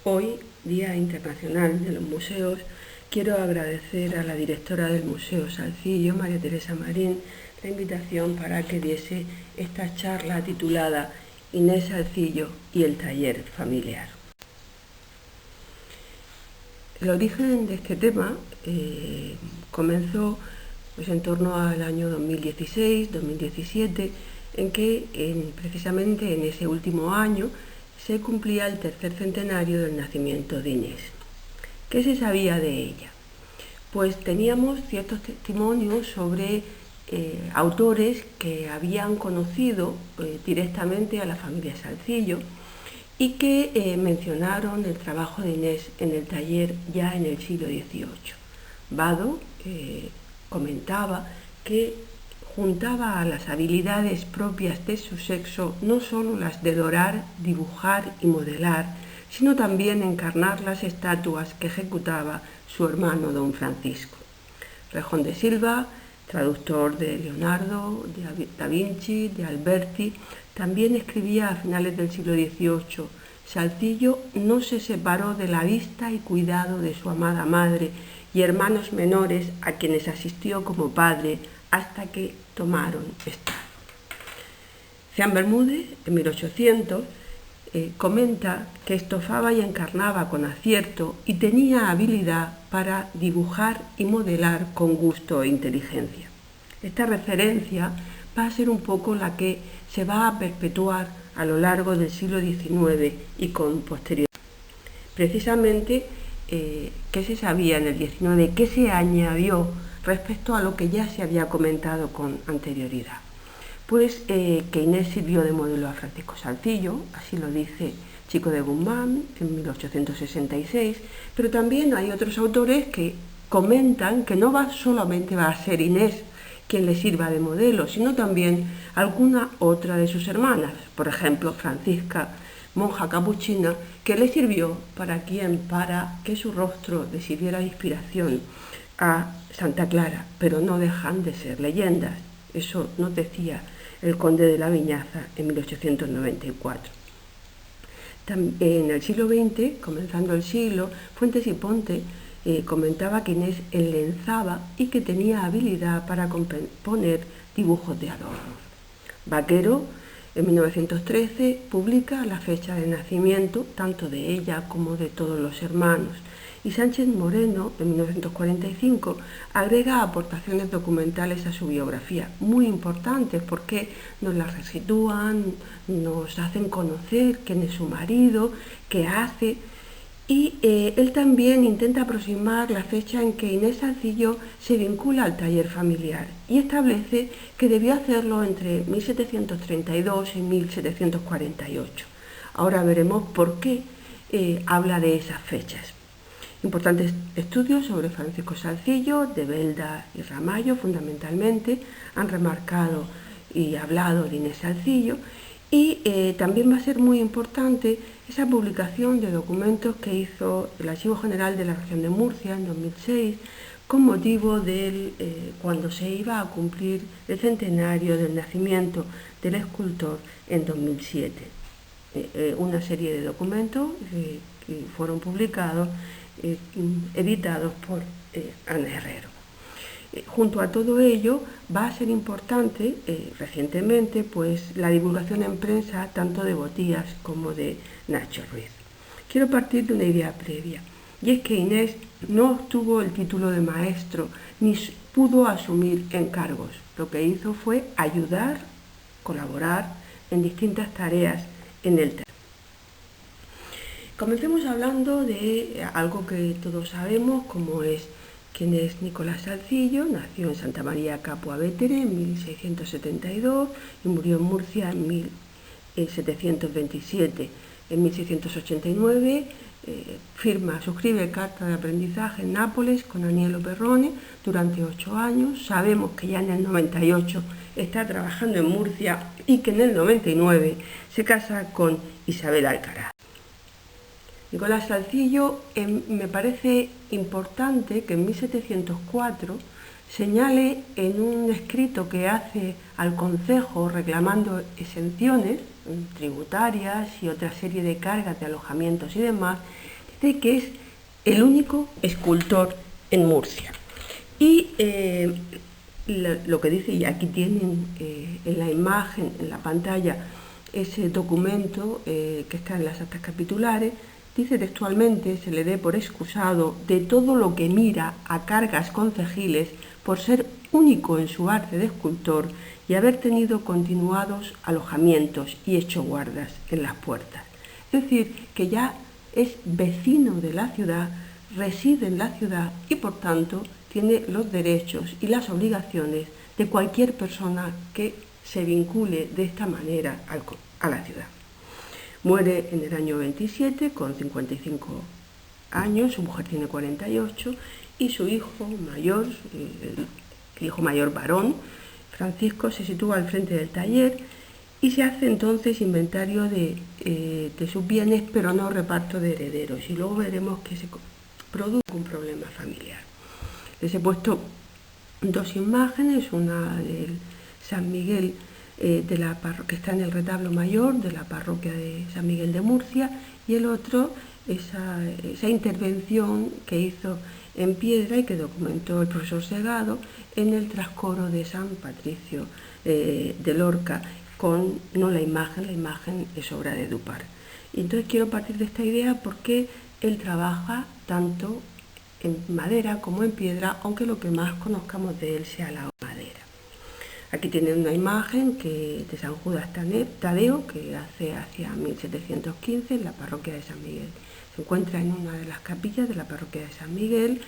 Hoy, Día Internacional de los Museos, quiero agradecer a la directora del Museo Salcillo, María Teresa Marín, la invitación para que diese esta charla titulada Inés Salcillo y el taller familiar. El origen de este tema comenzó en torno al año 2016-2017, en que precisamente en ese último año se cumplía el tercer centenario del nacimiento de Inés. ¿Qué se sabía de ella? Pues teníamos ciertos testimonios sobre autores que habían conocido directamente a la familia Salcillo y que mencionaron el trabajo de Inés en el taller ya en el siglo XVIII. Vado comentaba que juntaba a las habilidades propias de su sexo no solo las de dorar, dibujar y modelar, sino también encarnar las estatuas que ejecutaba su hermano don Francisco. Rejón de Silva, traductor de Leonardo, de Da Vinci, de Alberti, también escribía a finales del siglo XVIII: Salcillo no se separó de la vista y cuidado de su amada madre y hermanos menores a quienes asistió como padre hasta que tomaron estado. Jean Bermúdez, en 1800, comenta que estofaba y encarnaba con acierto y tenía habilidad para dibujar y modelar con gusto e inteligencia. Esta referencia va a ser un poco la que se va a perpetuar a lo largo del siglo XIX y con posterioridad. Precisamente, ¿qué se sabía en el XIX? ¿Qué se añadió respecto a lo que ya se había comentado con anterioridad? Pues que Inés sirvió de modelo a Francisco Salcillo, así lo dice Chico de Guzmán en 1866, pero también hay otros autores que comentan que no solamente va a ser Inés quien le sirva de modelo, sino también alguna otra de sus hermanas, por ejemplo Francisca, monja capuchina, que le sirvió para que su rostro le sirviera de inspiración a Santa Clara, pero no dejan de ser leyendas. Eso nos decía el conde de la Viñaza en 1894. En el siglo XX, comenzando el siglo, Fuentes y Ponte comentaba que Inés enlenzaba y que tenía habilidad para componer dibujos de adornos. Vaquero, en 1913, publica la fecha de nacimiento tanto de ella como de todos los hermanos. Y Sánchez Moreno, en 1945, agrega aportaciones documentales a su biografía, muy importantes porque nos las resitúan, nos hacen conocer quién es su marido, qué hace. Y él también intenta aproximar la fecha en que Inés Salcillo se vincula al taller familiar y establece que debió hacerlo entre 1732 y 1748. Ahora veremos por qué habla de esas fechas. Importantes estudios sobre Francisco Salcillo, de Belda y Ramallo fundamentalmente, han remarcado y hablado de Inés Salcillo, y también va a ser muy importante esa publicación de documentos que hizo el Archivo General de la Región de Murcia en 2006 con motivo de cuando se iba a cumplir el centenario del nacimiento del escultor en 2007. Una serie de documentos que fueron publicados, editados por Ana Herrero. Junto a todo ello va a ser importante recientemente pues la divulgación en prensa tanto de Botías como de Nacho Ruiz. Quiero partir de una idea previa, y es que Inés no obtuvo el título de maestro ni pudo asumir encargos. Lo que hizo fue ayudar, colaborar en distintas tareas en el taller. Comencemos hablando de algo que todos sabemos, como es quién es Nicolás Salcillo. Nació en Santa María Capua Vetere en 1672 y murió en Murcia en 1727. En 1689 suscribe carta de aprendizaje en Nápoles con Aniello Perrone durante 8 años. Sabemos que ya en el 98 está trabajando en Murcia y que en el 99 se casa con Isabel Alcaraz. Nicolás Salcillo, me parece importante que en 1704 señale en un escrito que hace al concejo reclamando exenciones tributarias y otra serie de cargas de alojamientos y demás, de que es el único escultor en Murcia. Y lo que dice, y aquí tienen en la imagen, en la pantalla, ese documento que está en las actas capitulares, dice textualmente: se le dé por excusado de todo lo que mira a cargas concejiles por ser único en su arte de escultor y haber tenido continuados alojamientos y hecho guardas en las puertas. Es decir, que ya es vecino de la ciudad, reside en la ciudad y por tanto tiene los derechos y las obligaciones de cualquier persona que se vincule de esta manera a la ciudad. Muere en el año 27 con 55 años, su mujer tiene 48 y su hijo mayor, el hijo mayor varón, Francisco, se sitúa al frente del taller y se hace entonces inventario de sus bienes, pero no reparto de herederos. Y luego veremos que se produce un problema familiar. Les he puesto dos imágenes, una del San Miguel de la que está en el retablo mayor de la parroquia de San Miguel de Murcia, y el otro esa intervención que hizo en piedra y que documentó el profesor Segado en el trascoro de San Patricio de Lorca, con no la imagen es obra de Dupar. Y entonces quiero partir de esta idea porque él trabaja tanto en madera como en piedra, aunque lo que más conozcamos de él sea la madera. Aquí tienen una imagen de San Judas Tadeo, que hace hacia 1715 en la parroquia de San Miguel. Se encuentra en una de las capillas de la parroquia de San Miguel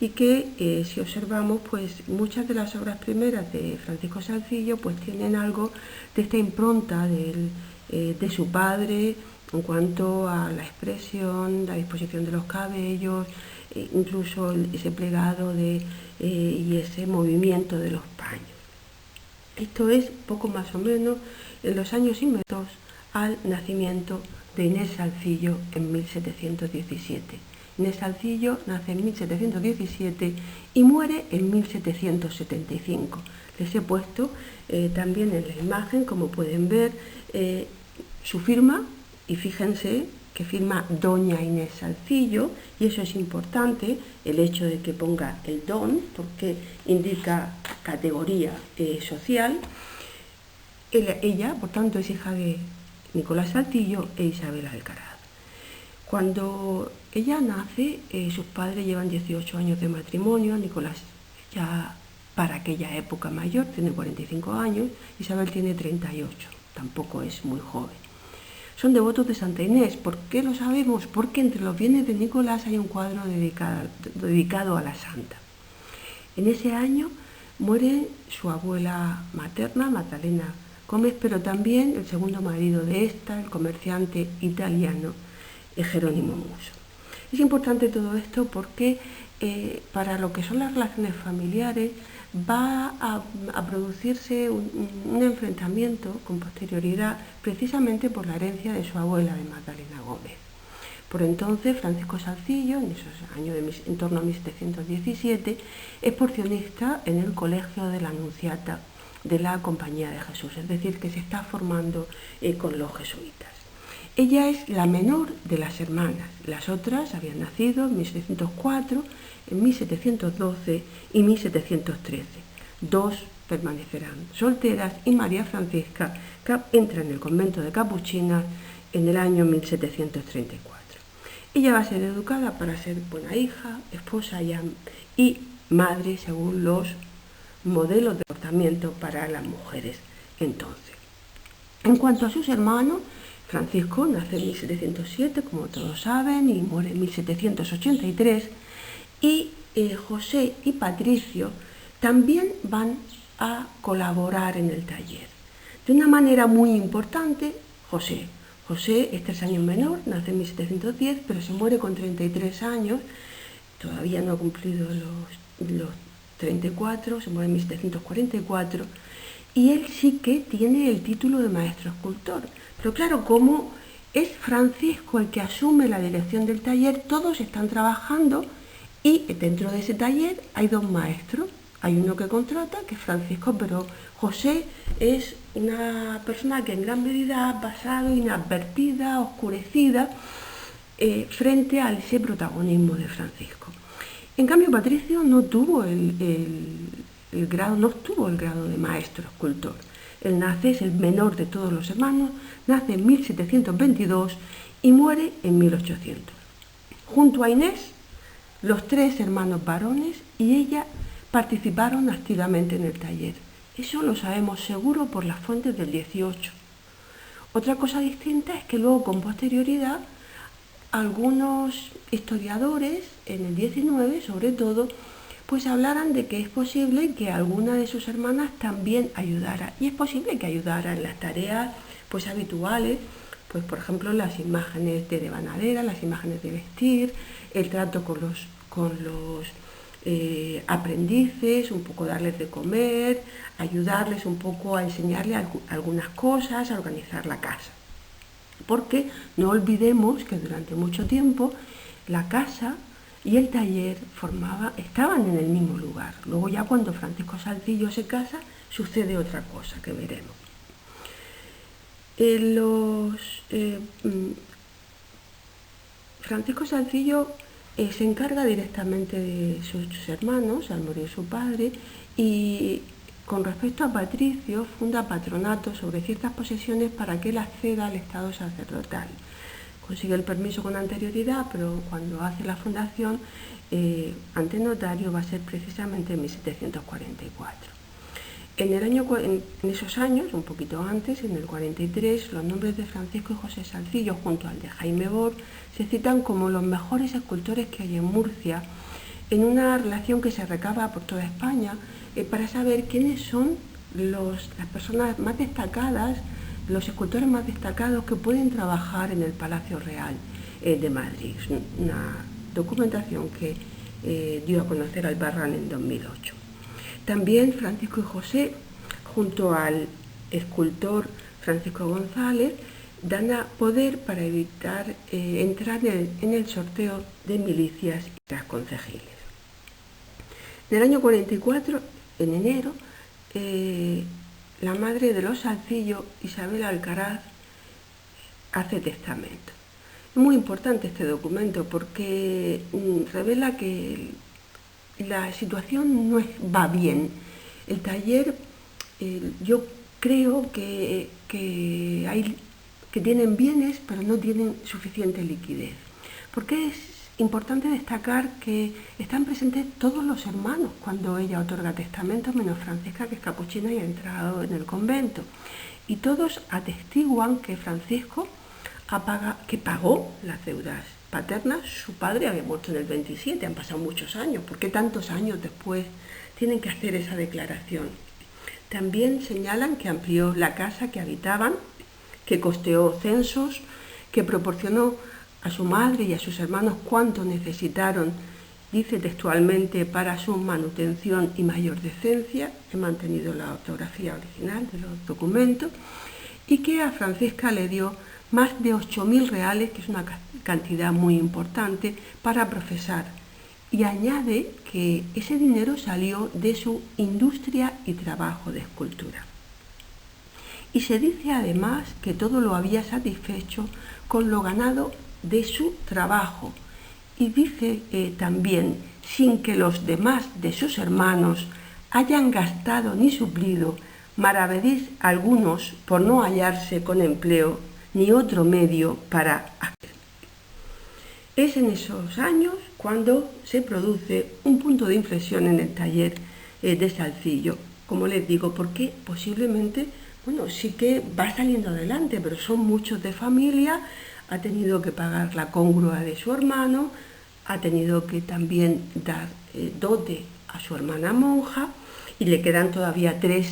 y que, si observamos, pues muchas de las obras primeras de Francisco Salcillo pues tienen algo de esta impronta de su padre en cuanto a la expresión, la disposición de los cabellos, incluso ese plegado y ese movimiento de los paños. Esto es poco más o menos en los años inmediatos al nacimiento de Inés Salcillo en 1717. Inés Salcillo nace en 1717 y muere en 1775. Les he puesto también en la imagen, como pueden ver, su firma, y fíjense que firma Doña Inés Salcillo, y eso es importante, el hecho de que ponga el don, porque indica categoría social. Ella, por tanto, es hija de Nicolás Salcillo e Isabel Alcaraz. Cuando ella nace, sus padres llevan 18 años de matrimonio. Nicolás ya para aquella época mayor, tiene 45 años, Isabel tiene 38, tampoco es muy joven. Son devotos de Santa Inés. ¿Por qué lo sabemos? Porque entre los bienes de Nicolás hay un cuadro dedicado a la santa. En ese año muere su abuela materna, Magdalena Gómez, pero también el segundo marido de esta, el comerciante italiano Jerónimo Muso. Es importante todo esto porque para lo que son las relaciones familiares va a producirse un enfrentamiento con posterioridad, precisamente por la herencia de su abuela, de Magdalena Gómez. Por entonces, Francisco Salcillo, en esos años en torno a 1717, es porcionista en el Colegio de la Anunciata de la Compañía de Jesús, es decir, que se está formando con los jesuitas. Ella es la menor de las hermanas. Las otras habían nacido en 1704, en 1712 y 1713. Dos permanecerán solteras y María Francisca entra en el convento de Capuchinas en el año 1734. Ella va a ser educada para ser buena hija, esposa y madre según los modelos de comportamiento para las mujeres entonces. En cuanto a sus hermanos, Francisco nace en 1707, como todos saben, y muere en 1783, y José y Patricio también van a colaborar en el taller. De una manera muy importante, José es 3 años menor, nace en 1710, pero se muere con 33 años, todavía no ha cumplido los 34, se muere en 1744, y él sí que tiene el título de maestro escultor. Pero claro, como es Francisco el que asume la dirección del taller, todos están trabajando y dentro de ese taller hay 2 maestros. Hay uno que contrata, que es Francisco, pero José es una persona que en gran medida ha pasado inadvertida, oscurecida, frente a ese protagonismo de Francisco. En cambio, Patricio no tuvo el grado de maestro escultor. Él nace, es el menor de todos los hermanos, nace en 1722 y muere en 1800. Junto a Inés, los tres hermanos varones y ella participaron activamente en el taller. Eso lo sabemos seguro por las fuentes del 18. Otra cosa distinta es que luego, con posterioridad, algunos historiadores, en el 19 sobre todo, pues hablaran de que es posible que alguna de sus hermanas también ayudara. Y es posible que ayudara en las tareas pues habituales, pues por ejemplo las imágenes de devanadera, las imágenes de vestir, el trato con los aprendices, un poco darles de comer, ayudarles un poco a enseñarles algunas cosas, a organizar la casa. Porque no olvidemos que durante mucho tiempo la casa y el taller estaban en el mismo lugar. Luego ya cuando Francisco Salzillo se casa, sucede otra cosa que veremos. Francisco Salzillo se encarga directamente de sus hermanos al morir su padre, y con respecto a Patricio funda patronatos sobre ciertas posesiones para que él acceda al estado sacerdotal. Consigue el permiso con anterioridad, pero cuando hace la fundación ante notario va a ser precisamente en 1744. En esos años, un poquito antes, en el 43, los nombres de Francisco y José Salzillo junto al de Jaime Bor se citan como los mejores escultores que hay en Murcia, en una relación que se recaba por toda España para saber quiénes son las personas más destacadas, los escultores más destacados que pueden trabajar en el Palacio Real de Madrid. Es una documentación que dio a conocer Albarrán en 2008. También Francisco y José, junto al escultor Francisco González, dan a poder para evitar entrar en el sorteo de milicias y las concejiles. En el año 44, en enero, la madre de los Salzillo, Isabel Alcaraz, hace testamento. Es muy importante este documento porque revela que la situación no va bien. El taller, yo creo que tienen bienes, pero no tienen suficiente liquidez. Porque es importante destacar que están presentes todos los hermanos cuando ella otorga testamento, menos Francisca, que es capuchina y ha entrado en el convento. Y todos atestiguan que Francisco pagó las deudas paternas. Su padre había muerto en el 27, han pasado muchos años. ¿Por qué tantos años después tienen que hacer esa declaración? También señalan que amplió la casa que habitaban, que costeó censos, que proporcionó a su madre y a sus hermanos cuanto necesitaron, dice textualmente, para su manutención y mayor decencia. He mantenido la ortografía original de los documentos. Y que a Francisca le dio más de 8.000 reales, que es una cantidad muy importante, para profesar. Y añade que ese dinero salió de su industria y trabajo de escultura. Y se dice además que todo lo había satisfecho con lo ganado de su trabajo. Y dice también, sin que los demás de sus hermanos hayan gastado ni suplido maravedís algunos por no hallarse con empleo ni otro medio para hacer. Es en esos años cuando se produce un punto de inflexión en el taller de Salzillo, como les digo, porque posiblemente, sí que va saliendo adelante, pero son muchos de familia, ha tenido que pagar la congrua de su hermano, ha tenido que también dar dote a su hermana monja, y le quedan todavía 3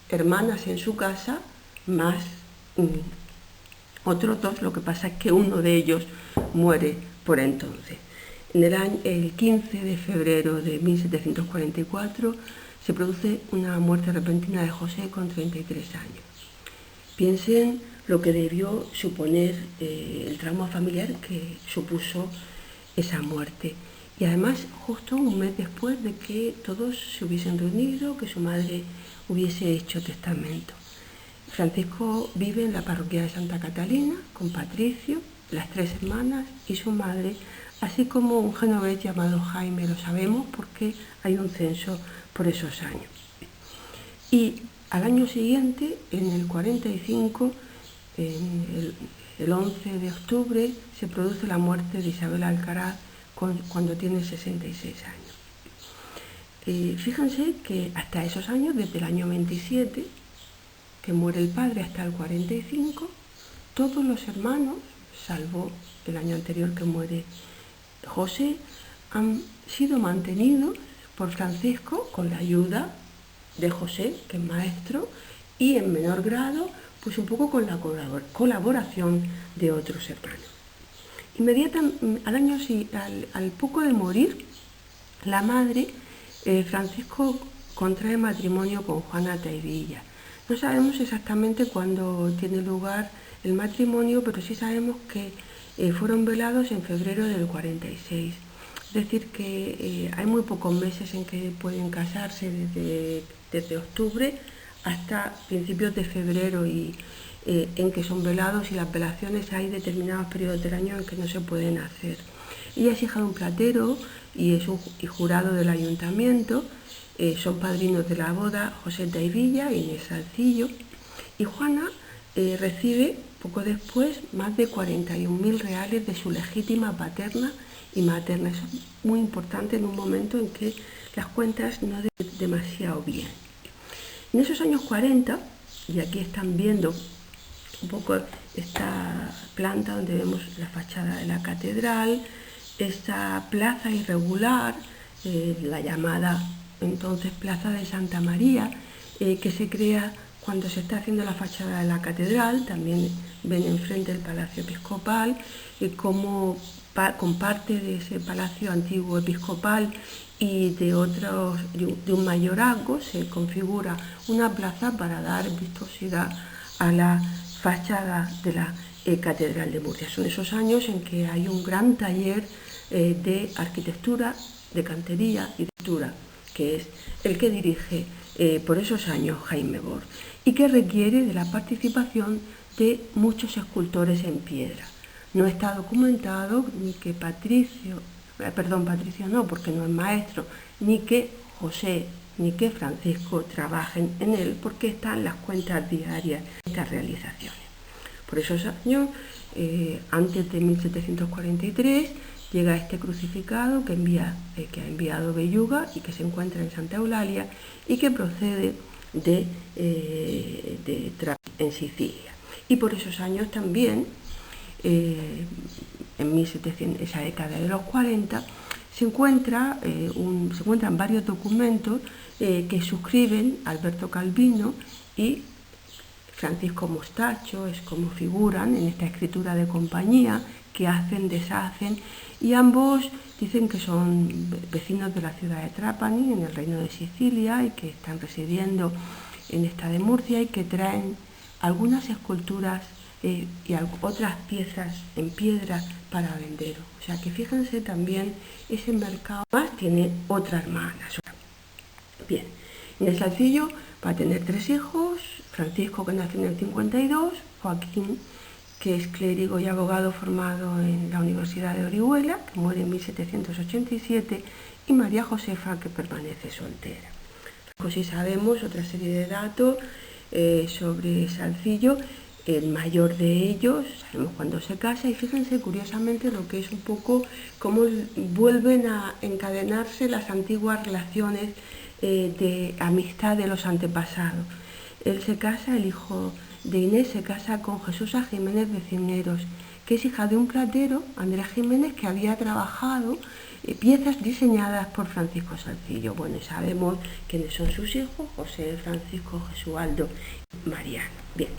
hermanas en su casa, más otros 2, lo que pasa es que uno de ellos muere por entonces. El 15 de febrero de 1744 se produce una muerte repentina de José con 33 años. Piensen lo que debió suponer el trauma familiar que supuso esa muerte. Y además justo un mes después de que todos se hubiesen reunido, que su madre hubiese hecho testamento. Francisco vive en la parroquia de Santa Catalina con Patricio, las 3 hermanas y su madre, así como un genovés llamado Jaime, lo sabemos porque hay un censo por esos años. Y al año siguiente, en el 45, el 11 de octubre, se produce la muerte de Isabel Alcaraz cuando tiene 66 años. Fíjense que hasta esos años, desde el año 27, que muere el padre, hasta el 45, todos los hermanos, salvo el año anterior que muere José, han sido mantenidos por Francisco con la ayuda de José, que es maestro, y en menor grado, pues un poco con la colaboración de otros hermanos. Al poco de morir la madre, Francisco contrae matrimonio con Juana Taivilla. No sabemos exactamente cuándo tiene lugar el matrimonio, pero sí sabemos que fueron velados en febrero del 46. Es decir, que hay muy pocos meses en que pueden casarse, desde octubre hasta principios de febrero, y en que son velados, y las velaciones hay determinados periodos del año en que no se pueden hacer. Ella es hija de un platero y es jurado del ayuntamiento. Son padrinos de la boda José Taivilla e Inés Salcillo, y Juana recibe poco después más de 41.000 reales de su legítima paterna y materna. Eso es muy importante en un momento en que las cuentas no van demasiado bien. En esos años 40, y aquí están viendo un poco esta planta donde vemos la fachada de la catedral, esta plaza irregular, la llamada entonces Plaza de Santa María, que se crea cuando se está haciendo la fachada de la catedral. También ven enfrente el Palacio Episcopal, como con parte de ese palacio antiguo episcopal y de un mayorazgo se configura una plaza para dar vistosidad a la fachada de la Catedral de Murcia. Son esos años en que hay un gran taller de arquitectura, de cantería y de escultura, que es el que dirige por esos años Jaime Bor, y que requiere de la participación de muchos escultores en piedra. No está documentado ni que Patricio no, porque no es maestro, ni que José ni que Francisco trabajen en él, porque están las cuentas diarias de estas realizaciones. Por esos años, antes de 1743, llega este crucificado que ha enviado Belluga y que se encuentra en Santa Eulalia y que procede en Sicilia. Y por esos años también, en 1700, esa década de los 40, se encuentran varios documentos que suscriben Alberto Calvino y Francisco Mostacho, es como figuran en esta escritura de compañía, que hacen, deshacen, y ambos dicen que son vecinos de la ciudad de Trapani, en el Reino de Sicilia, y que están residiendo en esta de Murcia, y que traen algunas esculturas y otras piezas en piedra para vender. O sea que fíjense también ese mercado. Más tiene otra hermana. Bien, Inés Salcillo va a tener 3 hijos: Francisco, que nació en el 52, Joaquín, que es clérigo y abogado formado en la Universidad de Orihuela, que muere en 1787, y María Josefa, que permanece soltera. Pues sí sabemos otra serie de datos sobre Salcillo. El mayor de ellos, sabemos cuándo se casa, y fíjense curiosamente lo que es un poco cómo vuelven a encadenarse las antiguas relaciones de amistad de los antepasados. Él se casa, el hijo de Inés se casa con Jesús Jiménez de Cisneros, que es hija de un platero, Andrés Jiménez, que había trabajado piezas diseñadas por Francisco Salcillo. Bueno, sabemos quiénes son sus hijos: José, Francisco, Jesualdo y Mariano. Bien.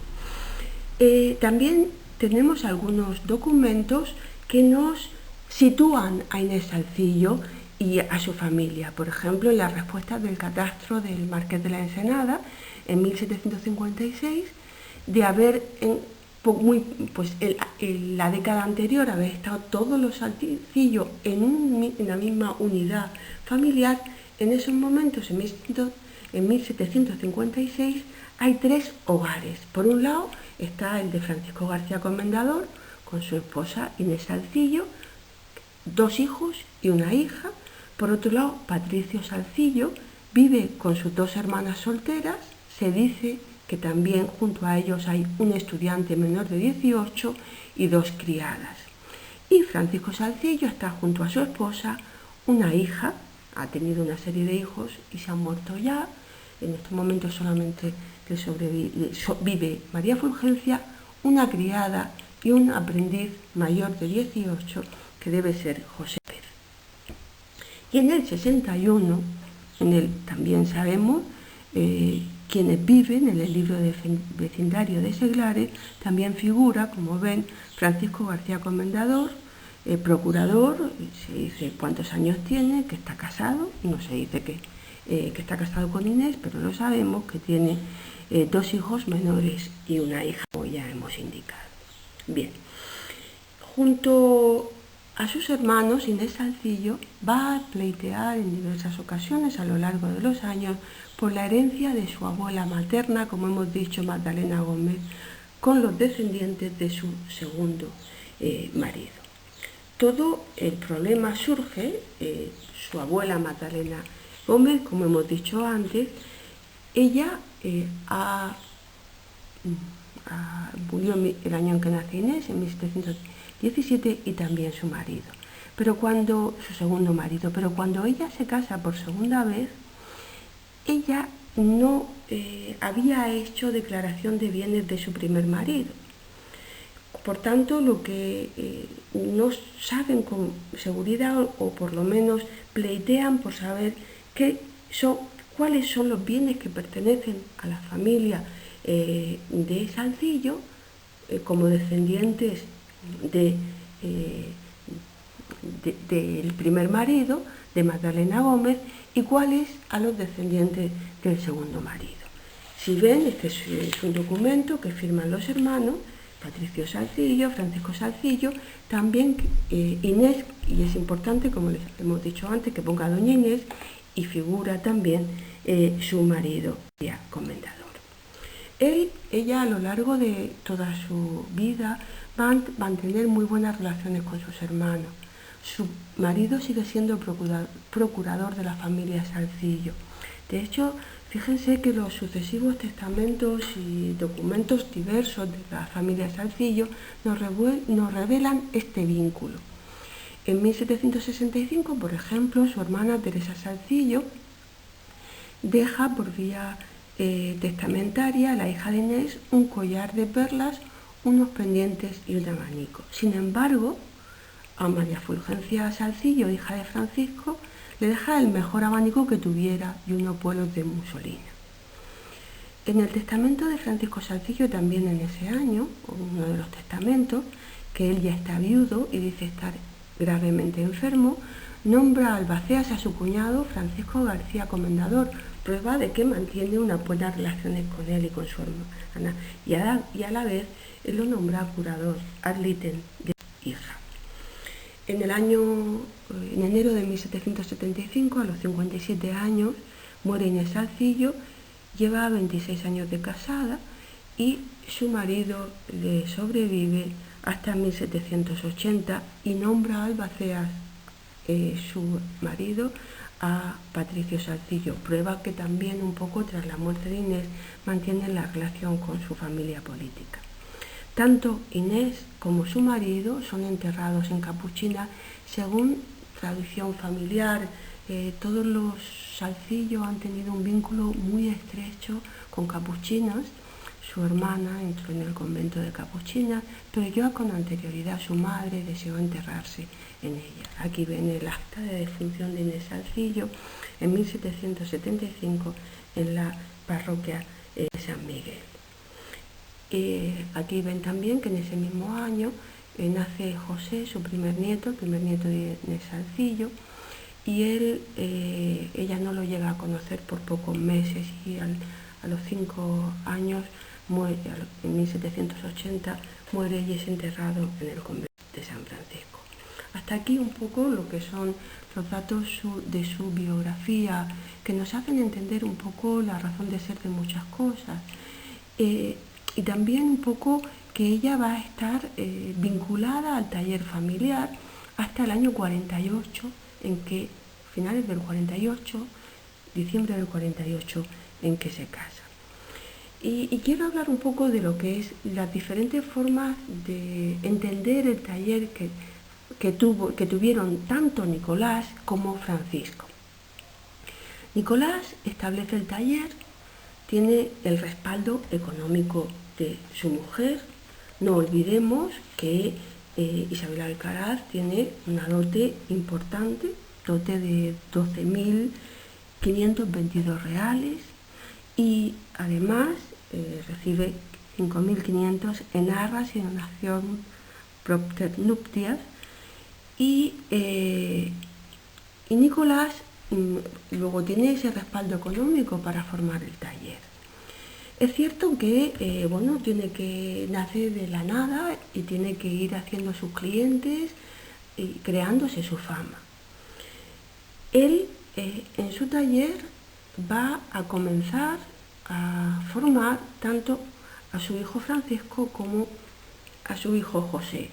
También tenemos algunos documentos que nos sitúan a Inés Salcillo y a su familia. Por ejemplo, en las respuestas del catastro del Marqués de la Ensenada, en 1756, de haber, en la década anterior, haber estado todos los Salcillo en la misma unidad familiar. En esos momentos, en 1756, hay 3 hogares. Por un lado está el de Francisco García Comendador, con su esposa Inés Salcillo, 2 hijos y una hija. Por otro lado, Patricio Salcillo vive con sus 2 hermanas solteras. Se dice que también junto a ellos hay un estudiante menor de 18 y 2 criadas. Y Francisco Salcillo está junto a su esposa, una hija, ha tenido una serie de hijos y se han muerto ya. En estos momentos solamente vive María Fulgencia, una criada y un aprendiz mayor de 18 que debe ser José Pérez. Y en el 61, también sabemos quienes viven, en el libro de vecindario de Seglares, también figura, como ven, Francisco García Comendador, procurador. Se dice cuántos años tiene, que está casado, no se dice que está casado con Inés, pero lo sabemos, que tiene 2 hijos menores y una hija, como ya hemos indicado. Bien, junto a sus hermanos, Inés Salcillo va a pleitear en diversas ocasiones a lo largo de los años por la herencia de su abuela materna, como hemos dicho, Magdalena Gómez, con los descendientes de su segundo marido. Todo el problema surge, su abuela Magdalena Gómez, como hemos dicho antes, ella murió el año en que nace Inés, en 1717, y también su marido, su segundo marido. Pero cuando ella se casa por segunda vez, ella no había hecho declaración de bienes de su primer marido. Por tanto, lo que no saben con seguridad, o por lo menos pleitean por saber cuáles son los bienes que pertenecen a la familia de Salcillo como descendientes del primer marido, de Magdalena Gómez, y cuáles a los descendientes del segundo marido. Si ven, este es un documento que firman los hermanos, Patricio Salcillo, Francisco Salcillo, también Inés, y es importante, como les hemos dicho antes, que ponga doña Inés, y figura también su marido, ya Comendador. Ella a lo largo de toda su vida va a mantener muy buenas relaciones con sus hermanos. Su marido sigue siendo procurador de la familia Salcillo. De hecho, fíjense que los sucesivos testamentos y documentos diversos de la familia Salcillo nos revelan este vínculo. En 1765, por ejemplo, su hermana Teresa Salcillo deja por vía testamentaria a la hija de Inés un collar de perlas, unos pendientes y un abanico. Sin embargo, a María Fulgencia Salcillo, hija de Francisco, le deja el mejor abanico que tuviera y unos vuelos de musolina. En el testamento de Francisco Salcillo, también en ese año, uno de los testamentos, que él ya está viudo y dice estar gravemente enfermo, nombra albaceas a su cuñado Francisco García Comendador, prueba de que mantiene unas buenas relaciones con él y con su hermana, y a la vez él lo nombra curador ad litem de su hija. En enero de 1775, a los 57 años, muere Inés Salcillo. Lleva 26 años de casada y su marido le sobrevive hasta 1780 y nombra albaceas su marido a Patricio Salcillo, prueba que también un poco tras la muerte de Inés mantiene la relación con su familia política. Tanto Inés como su marido son enterrados en Capuchina. Según tradición familiar, todos los Salcillo han tenido un vínculo muy estrecho con capuchinas. Su hermana entró en el convento de Capuchinas, pero ya con anterioridad su madre deseó enterrarse en ella. Aquí ven el acta de defunción de Inés Salcillo en 1775 en la parroquia de San Miguel. Aquí ven también que en ese mismo año nace José, su primer nieto, el primer nieto de Inés Salcillo, y ella no lo llega a conocer por pocos meses, y a los 5 años muere, en 1780 muere y es enterrado en el convento de San Francisco. Hasta aquí un poco lo que son los datos de su biografía, que nos hacen entender un poco la razón de ser de muchas cosas, y también un poco que ella va a estar vinculada al taller familiar hasta el año 48, en que, finales del 48, diciembre del 48, en que se casa. Y quiero hablar un poco de lo que es las diferentes formas de entender el taller que tuvieron tanto Nicolás como Francisco. Nicolás establece el taller, tiene el respaldo económico de su mujer. No olvidemos que Isabel Alcaraz tiene una dote importante, dote de 12.522 reales, y además recibe 5.500 en arras y donación propter nuptias, y Nicolás luego tiene ese respaldo económico para formar el taller. Es cierto que tiene que nacer de la nada y tiene que ir haciendo sus clientes y creándose su fama. Él en su taller va a comenzar a formar tanto a su hijo Francisco como a su hijo José.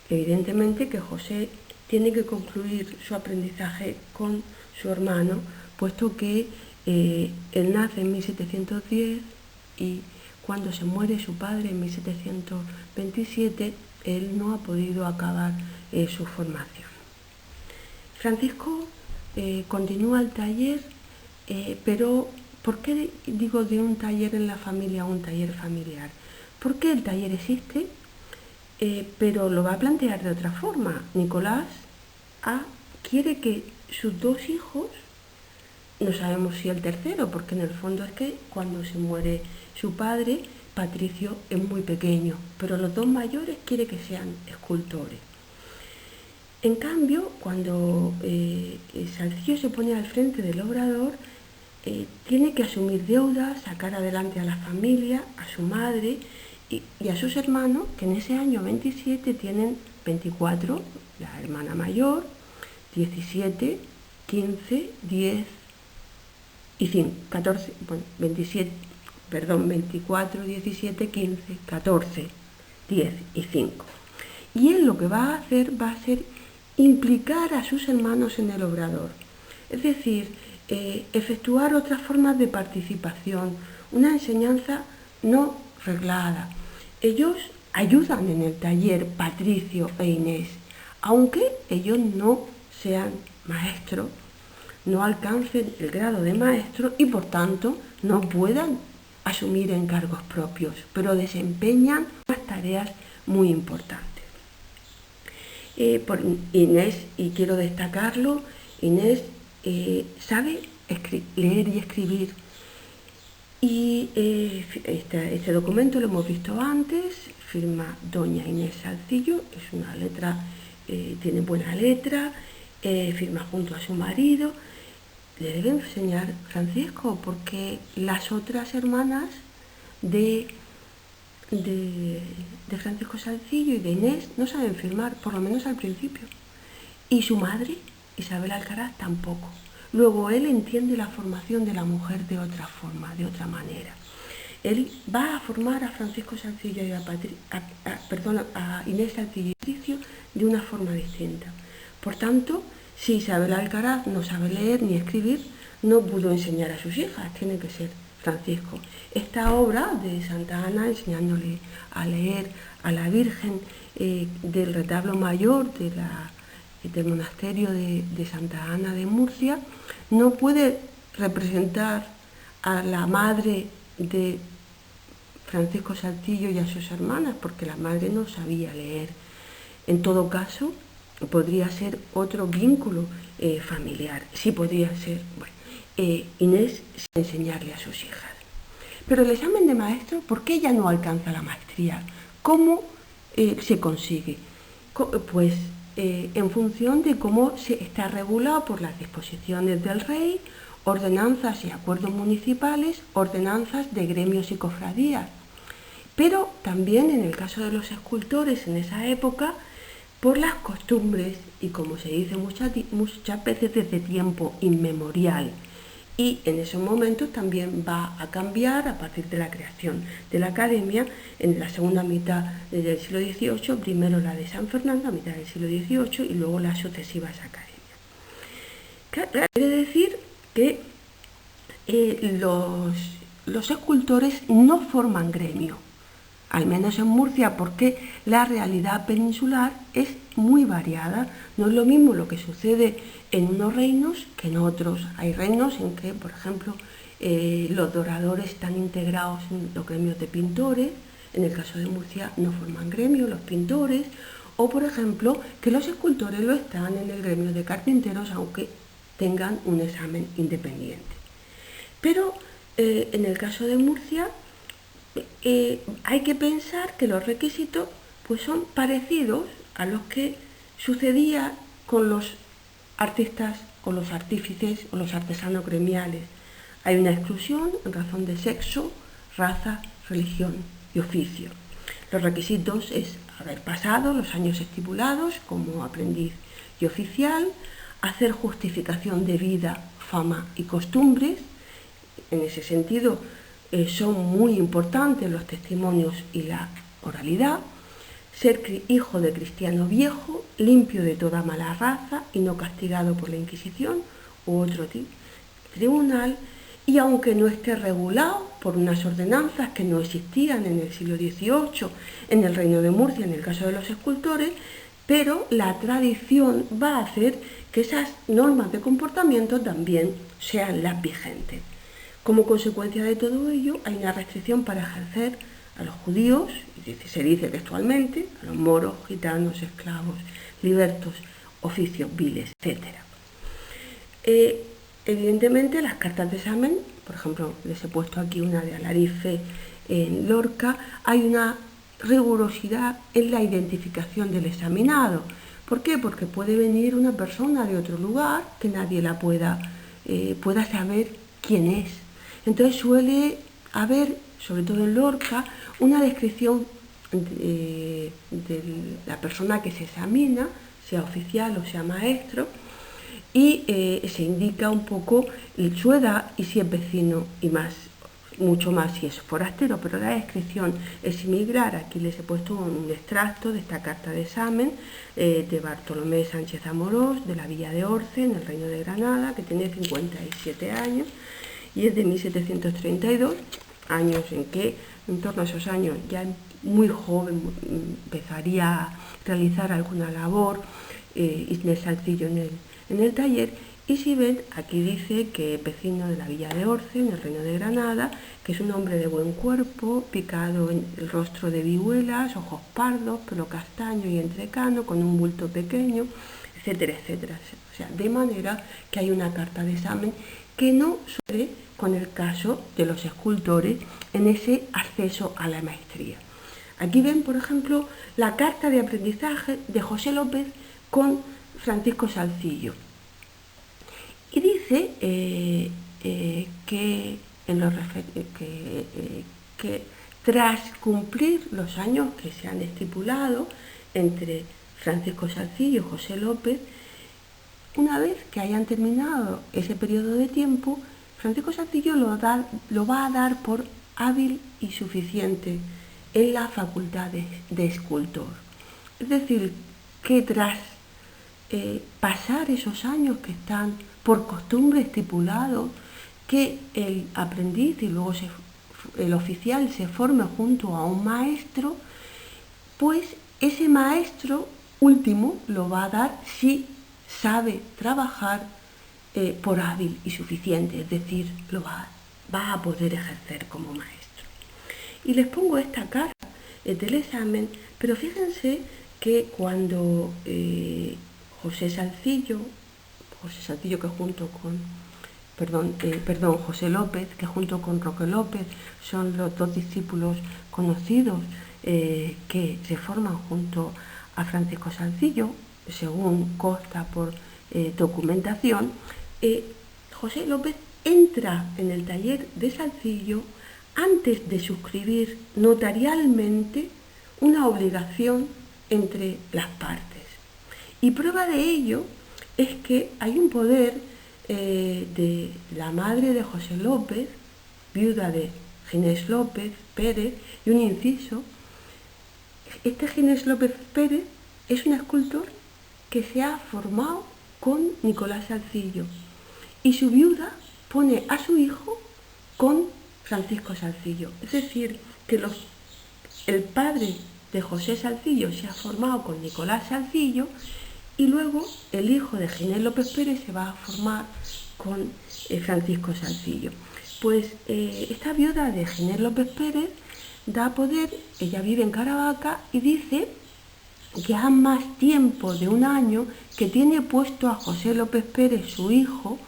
Evidentemente que José tiene que concluir su aprendizaje con su hermano, puesto que él nace en 1710 y cuando se muere su padre en 1727, él no ha podido acabar su formación. Francisco continúa el taller, pero ¿por qué digo de un taller en la familia a un taller familiar? Porque el taller existe, pero lo va a plantear de otra forma. Nicolás quiere que sus dos hijos, no sabemos si el tercero, porque en el fondo es que cuando se muere su padre, Patricio es muy pequeño, pero los dos mayores quiere que sean escultores. En cambio, cuando Salcillo se pone al frente del obrador, tiene que asumir deudas, sacar adelante a la familia, a su madre y a sus hermanos, que en ese año 27 tienen 24, la hermana mayor, 17, 15, 10 y 5, 14, bueno, 24, 17, 15, 14, 10 y 5. Y él lo que va a hacer va a ser implicar a sus hermanos en el obrador, es decir, efectuar otras formas de participación, una enseñanza no reglada. Ellos ayudan en el taller, Patricio e Inés, aunque ellos no sean maestros, no alcancen el grado de maestro y por tanto no puedan asumir encargos propios, pero desempeñan unas tareas muy importantes. Por Inés, y quiero destacarlo, Inés sabe leer y escribir, y este documento lo hemos visto antes, firma doña Inés Salcillo, es una letra, tiene buena letra, firma junto a su marido. Le debe enseñar Francisco, porque las otras hermanas de Francisco Salcillo y de Inés no saben firmar, por lo menos al principio. Y su madre, Isabel Alcaraz, tampoco. Luego él entiende la formación de la mujer de otra forma, de otra manera. Él va a formar a Francisco Salcillo y a Inés Salcillo y Patricio de una forma distinta. Por tanto, si Isabel Alcaraz no sabe leer ni escribir, no pudo enseñar a sus hijas, tiene que ser Francisco. Esta obra de Santa Ana, enseñándole a leer a la Virgen del retablo mayor del monasterio de Santa Ana de Murcia, no puede representar a la madre de Francisco Salcillo y a sus hermanas, porque la madre no sabía leer. En todo caso, podría ser otro vínculo familiar, sí podría ser, Inés sin enseñarle a sus hijas. Pero el examen de maestro, ¿por qué ella no alcanza la maestría? ¿Cómo se consigue? Pues en función de cómo se está regulado por las disposiciones del rey, ordenanzas y acuerdos municipales, ordenanzas de gremios y cofradías. Pero también en el caso de los escultores en esa época, por las costumbres, y como se dice muchas veces desde tiempo inmemorial, y en esos momentos también va a cambiar a partir de la creación de la academia en la segunda mitad del siglo XVIII, primero la de San Fernando a mitad del siglo XVIII y luego las sucesivas academias. Quiere decir que los escultores no forman gremio, al menos en Murcia, porque la realidad peninsular es muy variada. No es lo mismo lo que sucede en unos reinos que en otros. Hay reinos en que, por ejemplo, los doradores están integrados en los gremios de pintores. En el caso de Murcia no forman gremio los pintores. O, por ejemplo, que los escultores lo están en el gremio de carpinteros, aunque tengan un examen independiente. Pero en el caso de Murcia hay que pensar que los requisitos pues son parecidos a los que sucedía con los artistas o los artífices o los artesanos gremiales. Hay una exclusión en razón de sexo, raza, religión y oficio. Los requisitos es haber pasado los años estipulados como aprendiz y oficial, hacer justificación de vida, fama y costumbres. En ese sentido, son muy importantes los testimonios y la oralidad, ser hijo de cristiano viejo, limpio de toda mala raza y no castigado por la Inquisición u otro tribunal, y aunque no esté regulado por unas ordenanzas que no existían en el siglo XVIII en el Reino de Murcia, en el caso de los escultores, pero la tradición va a hacer que esas normas de comportamiento también sean las vigentes. Como consecuencia de todo ello, hay una restricción para ejercer a los judíos, se dice textualmente, a los moros, gitanos, esclavos, libertos, oficios viles, etc. Evidentemente, las cartas de examen, por ejemplo, les he puesto aquí una de Alarife en Lorca, hay una rigurosidad en la identificación del examinado. ¿Por qué? Porque puede venir una persona de otro lugar que nadie la pueda saber quién es. Entonces suele haber, sobre todo en Lorca, una descripción de la persona que se examina, sea oficial o sea maestro, y se indica un poco su edad y si es vecino y mucho más si es forastero, pero la descripción es similar. Aquí les he puesto un extracto de esta carta de examen de Bartolomé Sánchez Amorós, de la Villa de Orce, en el Reino de Granada, que tiene 57 años y es de 1732, años en que, en torno a esos años, ya muy joven, empezaría a realizar alguna labor, Inés Salcillo en el taller. Y si ven, aquí dice que es vecino de la Villa de Orce, en el Reino de Granada, que es un hombre de buen cuerpo, picado en el rostro de vihuelas, ojos pardos, pelo castaño y entrecano, con un bulto pequeño, etcétera, etcétera. O sea, de manera que hay una carta de examen que no sucede con el caso de los escultores en ese acceso a la maestría. Aquí ven, por ejemplo, la carta de aprendizaje de José López con Francisco Salcillo. Y dice que tras cumplir los años que se han estipulado entre Francisco Salcillo y José López, una vez que hayan terminado ese periodo de tiempo, Francisco Salcillo lo va a dar por hábil y suficiente en la facultad de escultor. Es decir, que tras pasar esos años que están por costumbre estipulados, que el aprendiz y luego el oficial se forme junto a un maestro, pues ese maestro último lo va a dar si sabe trabajar por hábil y suficiente, es decir, lo va a poder ejercer como maestro. Y les pongo esta cara del examen, pero fíjense que cuando José Salcillo que junto con José López, que junto con Roque López son los dos discípulos conocidos que se forman junto a Francisco Salcillo, según consta por documentación. José López entra en el taller de Salcillo antes de suscribir notarialmente una obligación entre las partes. Y prueba de ello es que hay un poder de la madre de José López, viuda de Ginés López Pérez, y un inciso. Este Ginés López Pérez es un escultor que se ha formado con Nicolás Salcillo, y su viuda pone a su hijo con Francisco Salcillo. Es decir, que el padre de José Salcillo se ha formado con Nicolás Salcillo, y luego el hijo de Ginés López Pérez se va a formar con Francisco Salcillo. Pues esta viuda de Ginés López Pérez da poder, ella vive en Caravaca, y dice que ha más tiempo de un año que tiene puesto a José López Pérez, su hijo,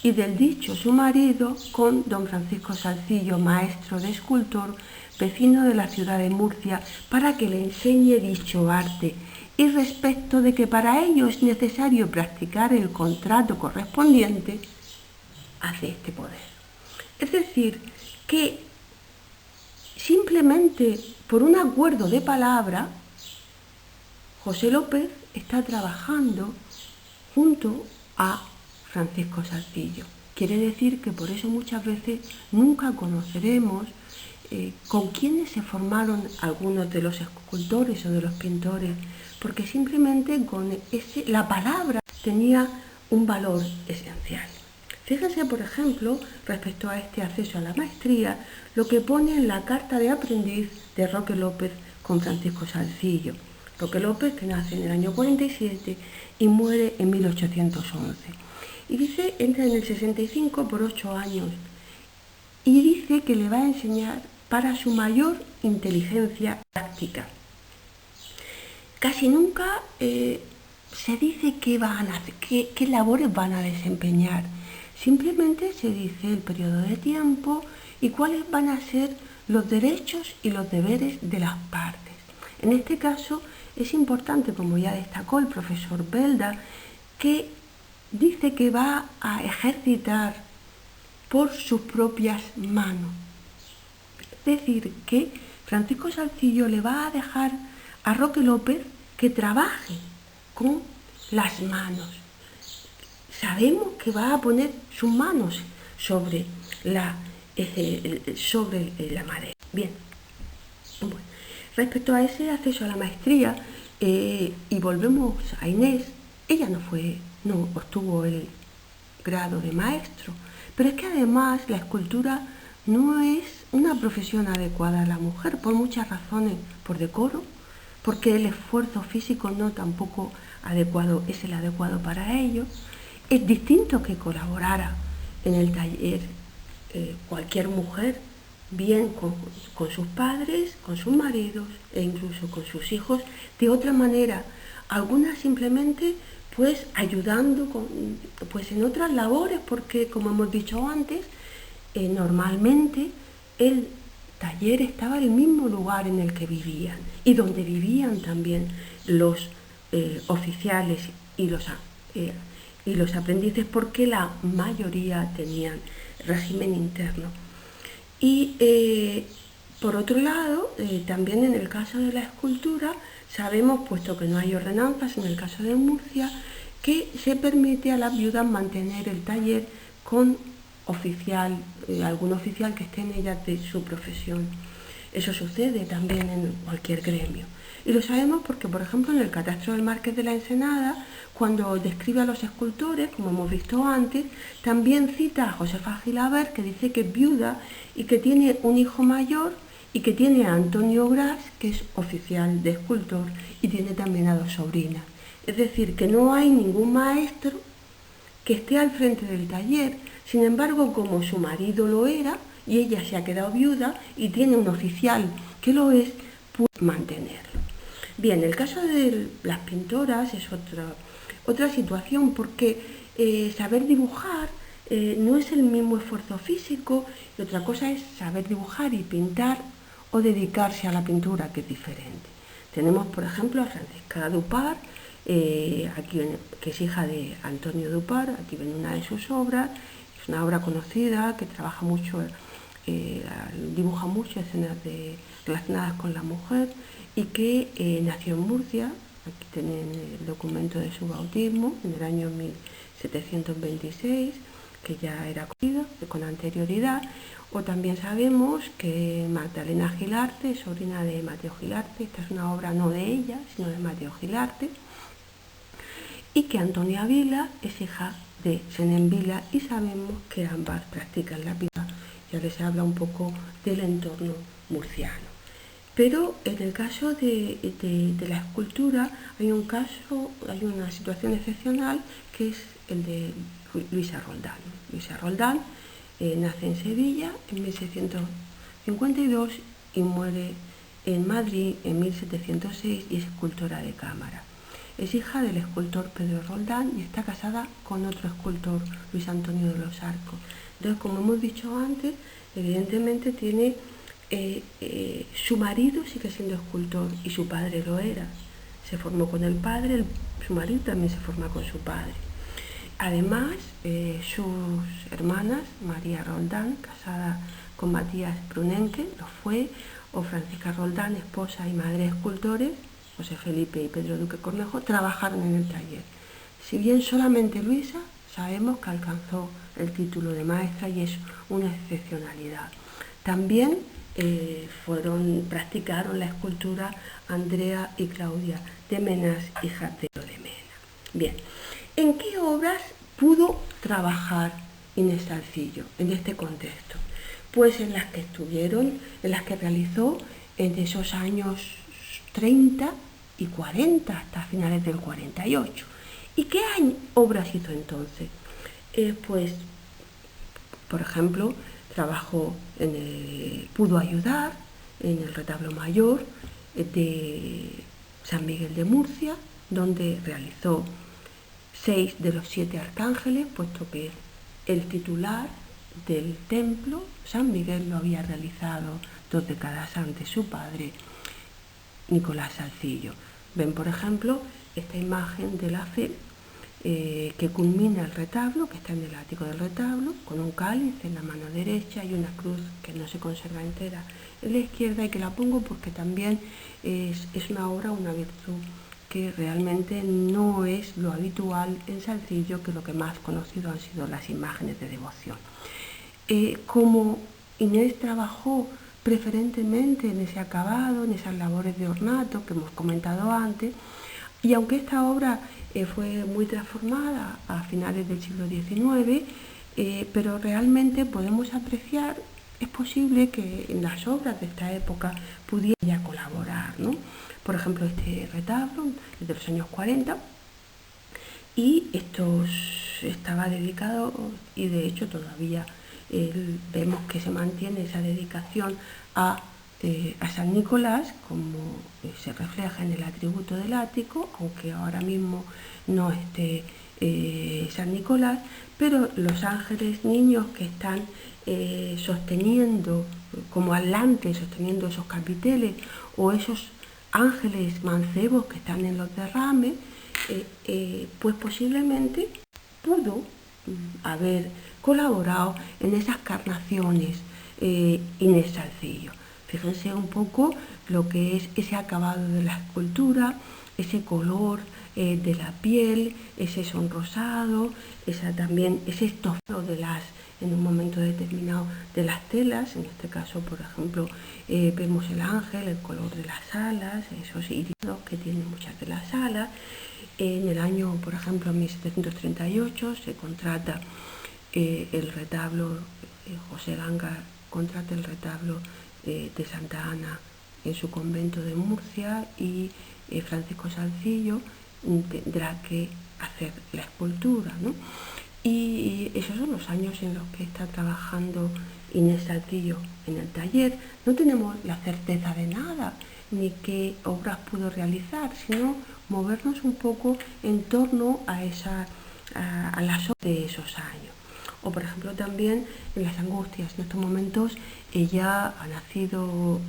y del dicho su marido, con don Francisco Salcillo, maestro de escultor, vecino de la ciudad de Murcia, para que le enseñe dicho arte, y respecto de que para ello es necesario practicar el contrato correspondiente, hace este poder. Es decir, que simplemente por un acuerdo de palabra, José López está trabajando junto a Francisco Salcillo. Quiere decir que por eso muchas veces nunca conoceremos con quiénes se formaron algunos de los escultores o de los pintores, porque simplemente con la palabra tenía un valor esencial. Fíjense, por ejemplo, respecto a este acceso a la maestría, lo que pone en la carta de aprendiz de Roque López con Francisco Salcillo. Roque López, que nace en el año 47 y muere en 1811. Y dice, entra en el 65 por 8 años, y dice que le va a enseñar para su mayor inteligencia práctica. Casi nunca se dice qué van a hacer, qué labores van a desempeñar. Simplemente se dice el periodo de tiempo y cuáles van a ser los derechos y los deberes de las partes. En este caso es importante, como ya destacó el profesor Belda, que dice que va a ejercitar por sus propias manos. Es decir, que Francisco Salcillo le va a dejar a Roque López que trabaje con las manos. Sabemos que va a poner sus manos sobre la madera. Bien. Bueno, respecto a ese acceso a la maestría, y volvemos a Inés, ella no obtuvo el grado de maestro, pero es que además la escultura no es una profesión adecuada a la mujer por muchas razones, por decoro, porque el esfuerzo físico no tampoco es el adecuado para ello. Es distinto que colaborara en el taller cualquier mujer, bien con sus padres, con sus maridos e incluso con sus hijos, de otra manera, algunas simplemente pues ayudando pues en otras labores, porque como hemos dicho antes, normalmente el taller estaba en el mismo lugar en el que vivían y donde vivían también los oficiales y los aprendices, porque la mayoría tenían régimen interno. Y por otro lado, también en el caso de la escultura, sabemos, puesto que no hay ordenanzas en el caso de Murcia, que se permite a las viudas mantener el taller con algún oficial que esté en ellas de su profesión. Eso sucede también en cualquier gremio. Y lo sabemos porque, por ejemplo, en el catastro del Marqués de la Ensenada, cuando describe a los escultores, como hemos visto antes, también cita a Josefa Gilaber, que dice que es viuda y que tiene un hijo mayor, y que tiene a Antonio Gras, que es oficial de escultor, y tiene también a 2 sobrinas. Es decir, que no hay ningún maestro que esté al frente del taller. Sin embargo, como su marido lo era, y ella se ha quedado viuda y tiene un oficial que lo es, puede mantenerlo. Bien, el caso de las pintoras es otra situación, porque saber dibujar no es el mismo esfuerzo físico, y otra cosa es saber dibujar y pintar o dedicarse a la pintura, que es diferente. Tenemos, por ejemplo, a Francisca Dupar, que es hija de Antonio Dupar. Aquí ven una de sus obras. Es una obra conocida que trabaja mucho, dibuja mucho escenas relacionadas con la mujer, y que nació en Murcia, aquí tienen el documento de su bautismo en el año 1726, que ya era conocido con anterioridad. O también sabemos que Magdalena Gilarte, sobrina de Mateo Gilarte, esta es una obra no de ella, sino de Mateo Gilarte, y que Antonia Vila es hija de Senén Vila, y sabemos que ambas practican la pintura. Ya les habla un poco del entorno murciano. Pero en el caso de la escultura hay una situación excepcional, que es el de Luisa Roldán. Luisa Roldán nace en Sevilla en 1652 y muere en Madrid en 1706 y es escultora de cámara. Es hija del escultor Pedro Roldán y está casada con otro escultor, Luis Antonio de los Arcos. Entonces, como hemos dicho antes, evidentemente tiene su marido sigue siendo escultor y su padre lo era. Se formó con el padre, su marido también se forma con su padre. Además, sus hermanas, María Roldán, casada con Matías Brunenque, lo fue, o Francisca Roldán, esposa y madre de escultores, José Felipe y Pedro Duque Cornejo, trabajaron en el taller. Si bien solamente Luisa, sabemos que alcanzó el título de maestra y es una excepcionalidad. También practicaron la escultura Andrea y Claudia de Menas, hijas de Mena. Bien, ¿en qué obras pudo trabajar Inés Salcillo en este contexto? Pues en las que realizó en esos años 30 y 40 hasta finales del 48. ¿Y qué obras hizo entonces? Pues, por ejemplo, pudo ayudar en el retablo mayor de San Miguel de Murcia, donde realizó 6 de los 7 arcángeles, puesto que el titular del templo, San Miguel, lo había realizado 2 décadas antes su padre, Nicolás Salcillo. Ven, por ejemplo, esta imagen de la fe que culmina el retablo, que está en el ático del retablo, con un cáliz en la mano derecha y una cruz que no se conserva entera en la izquierda, y que la pongo porque también es una obra, una virtud que realmente no es lo habitual en Salcillo, que lo que más conocido han sido las imágenes de devoción. Como Inés trabajó preferentemente en ese acabado, en esas labores de ornato que hemos comentado antes, y aunque esta obra fue muy transformada a finales del siglo XIX, pero realmente podemos apreciar, es posible que en las obras de esta época pudiera colaborar, ¿no? Por ejemplo, este retablo de los años 40, y estaba dedicado, y de hecho todavía vemos que se mantiene esa dedicación a San Nicolás, como se refleja en el atributo del ático, aunque ahora mismo no esté San Nicolás, pero los ángeles niños que están sosteniendo, como adelante, sosteniendo esos capiteles, o esos ángeles mancebos que están en los derrames, pues posiblemente pudo haber colaborado en esas carnaciones Inés Salcillo. Fíjense un poco lo que es ese acabado de la escultura, ese color de la piel, ese sonrosado, ese estofado en un momento determinado de las telas. En este caso, por ejemplo, vemos el ángel, el color de las alas, esos iridos que tienen muchas de las alas. En el año, por ejemplo, 1738 se contrata el retablo, José Ganga contrata el retablo de Santa Ana en su convento de Murcia, y Francisco Salcillo tendrá que hacer la escultura, ¿no? Y esos son los años en los que está trabajando Inés Salcillo en el taller. No tenemos la certeza de nada, ni qué obras pudo realizar, sino movernos un poco en torno a las obras de esos años. O por ejemplo también en las Angustias. En estos momentos ella ha nacido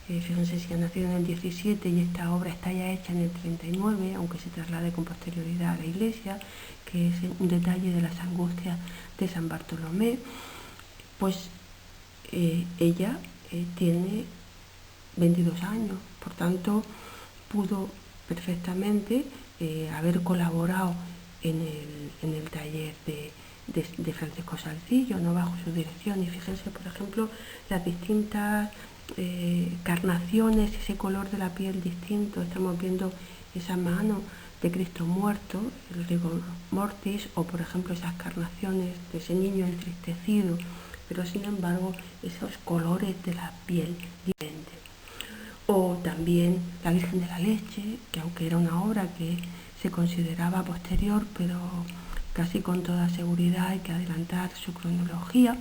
fíjense si ha nacido en el 17 y esta obra está ya hecha en el 39, aunque se traslade con posterioridad a la iglesia, que es un detalle de las Angustias de San Bartolomé. Pues ella tiene 22 años, por tanto pudo perfectamente haber colaborado en el taller de Francisco Salcillo, ¿no? Bajo su dirección. Y fíjense, por ejemplo, las distintas carnaciones, ese color de la piel distinto. Estamos viendo esa mano de Cristo muerto, el rigor mortis, o por ejemplo esas carnaciones de ese niño entristecido, pero sin embargo esos colores de la piel diferentes. O también la Virgen de la Leche, que aunque era una obra que se consideraba posterior, pero casi con toda seguridad hay que adelantar su cronología.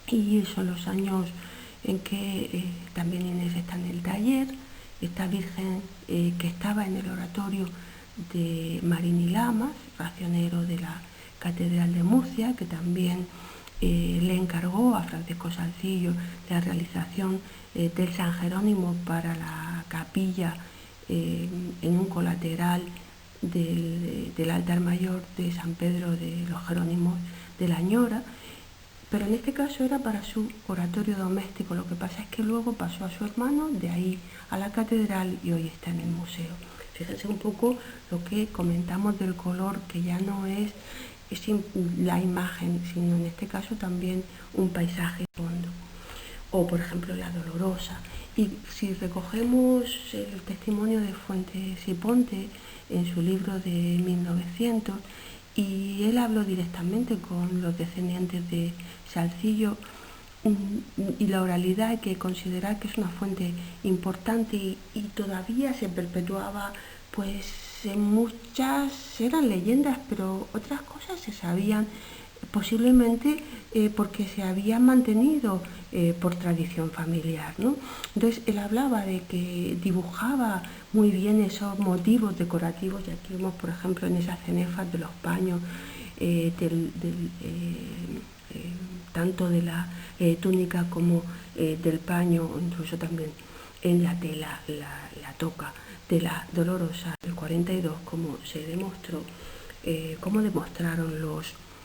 Y son los años en que también Inés está en el taller, esta Virgen que estaba en el oratorio de Marini Lamas, racionero de la Catedral de Murcia, que también le encargó a Francisco Salcillo la realización del San Jerónimo para la capilla en un colateral del altar mayor de San Pedro de los Jerónimos de la Ñora, pero en este caso era para su oratorio doméstico. Lo que pasa es que luego pasó a su hermano, de ahí a la catedral, y hoy está en el museo. Fíjense un poco lo que comentamos del color, que ya no es la imagen, sino en este caso también un paisaje de fondo. O por ejemplo la Dolorosa. Y si recogemos el testimonio de Fuentes y Ponte en su libro de 1900, y él habló directamente con los descendientes de Salcillo, y la oralidad hay que considerar que es una fuente importante y todavía se perpetuaba, pues en muchas eran leyendas, pero otras cosas se sabían posiblemente porque se habían mantenido por tradición familiar, ¿no? Entonces él hablaba de que dibujaba muy bien esos motivos decorativos, y aquí vemos por ejemplo en esas cenefas de los paños, tanto de la túnica como del paño, incluso también en la tela, la toca de la Dolorosa del 42, como se demostró, como demostraron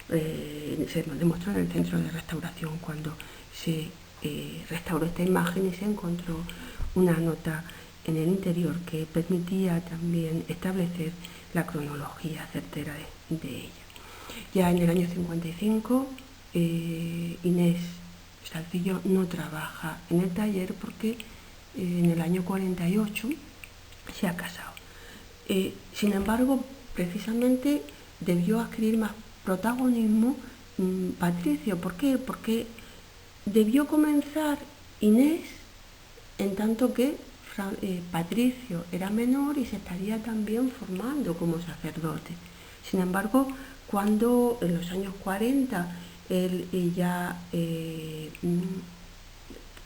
se demostró en el centro de restauración cuando se restauró esta imagen, y se encontró una nota en el interior que permitía también establecer la cronología certera de ella. Ya en el año 55 Inés Salcillo no trabaja en el taller porque en el año 48 se ha casado. Sin embargo, precisamente debió adquirir más protagonismo Patricio. ¿Por qué? Porque debió comenzar Inés en tanto que Patricio era menor y se estaría también formando como sacerdote. Sin embargo, cuando en los años 40 él ya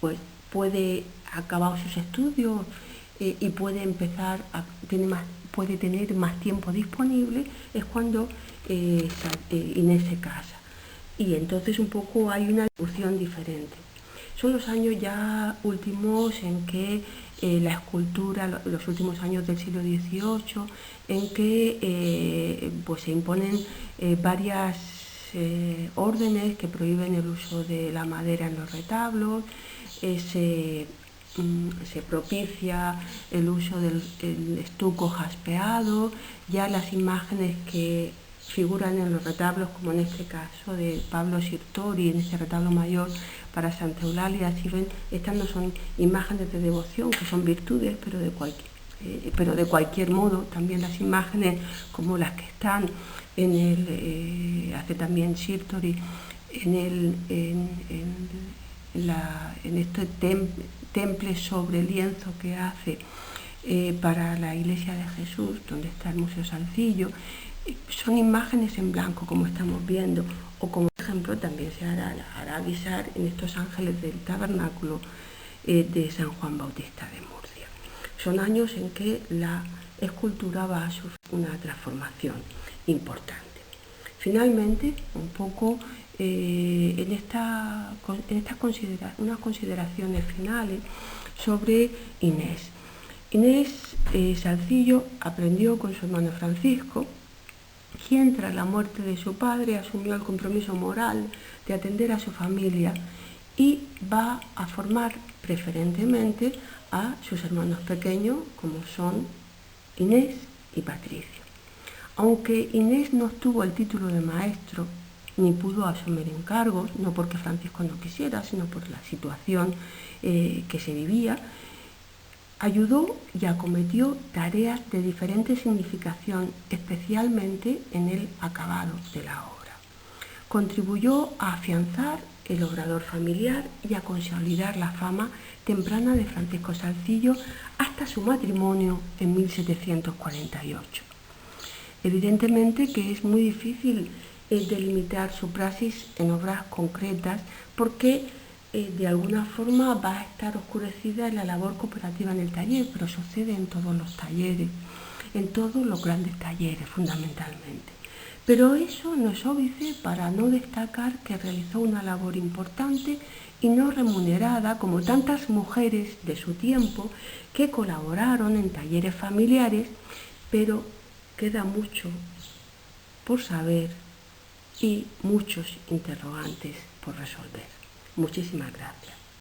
pues puede acabar sus estudios y puede empezar puede tener más tiempo disponible, es cuando Inés se casa. Y entonces un poco hay una discusión diferente. Son los años ya últimos en que la escultura, los últimos años del siglo XVIII, en que pues se imponen varias órdenes que prohíben el uso de la madera en los retablos, se propicia el uso del estuco jaspeado. Ya las imágenes que figuran en los retablos, como en este caso de Pablo Sirtori, en este retablo mayor para Santa Eulalia, si ven, estas no son imágenes de devoción, que son virtudes, pero de cualquier modo, también las imágenes como las que están hace también Sirtori en este temple sobre lienzo que hace para la Iglesia de Jesús, donde está el Museo Salcillo. Son imágenes en blanco, como estamos viendo, o como por ejemplo también se hará avisar en estos ángeles del tabernáculo de San Juan Bautista de Murcia. Son años en que la escultura va a sufrir una transformación importante. Finalmente, un poco unas consideraciones finales sobre Inés. Inés Salcillo aprendió con su hermano Francisco, quien tras la muerte de su padre asumió el compromiso moral de atender a su familia y va a formar preferentemente a sus hermanos pequeños, como son Inés y Patricio. Aunque Inés no obtuvo el título de maestro, ni pudo asumir encargos, no porque Francisco no quisiera, sino por la situación que se vivía, ayudó y acometió tareas de diferente significación, especialmente en el acabado de la obra. Contribuyó a afianzar el obrador familiar y a consolidar la fama temprana de Francisco Salzillo hasta su matrimonio en 1748. Evidentemente que es muy difícil delimitar su praxis en obras concretas porque de alguna forma va a estar oscurecida en la labor cooperativa en el taller, pero sucede en todos los talleres, en todos los grandes talleres fundamentalmente. Pero eso no es óbice para no destacar que realizó una labor importante y no remunerada como tantas mujeres de su tiempo que colaboraron en talleres familiares, pero queda mucho por saber y muchos interrogantes por resolver. Muchísimas gracias.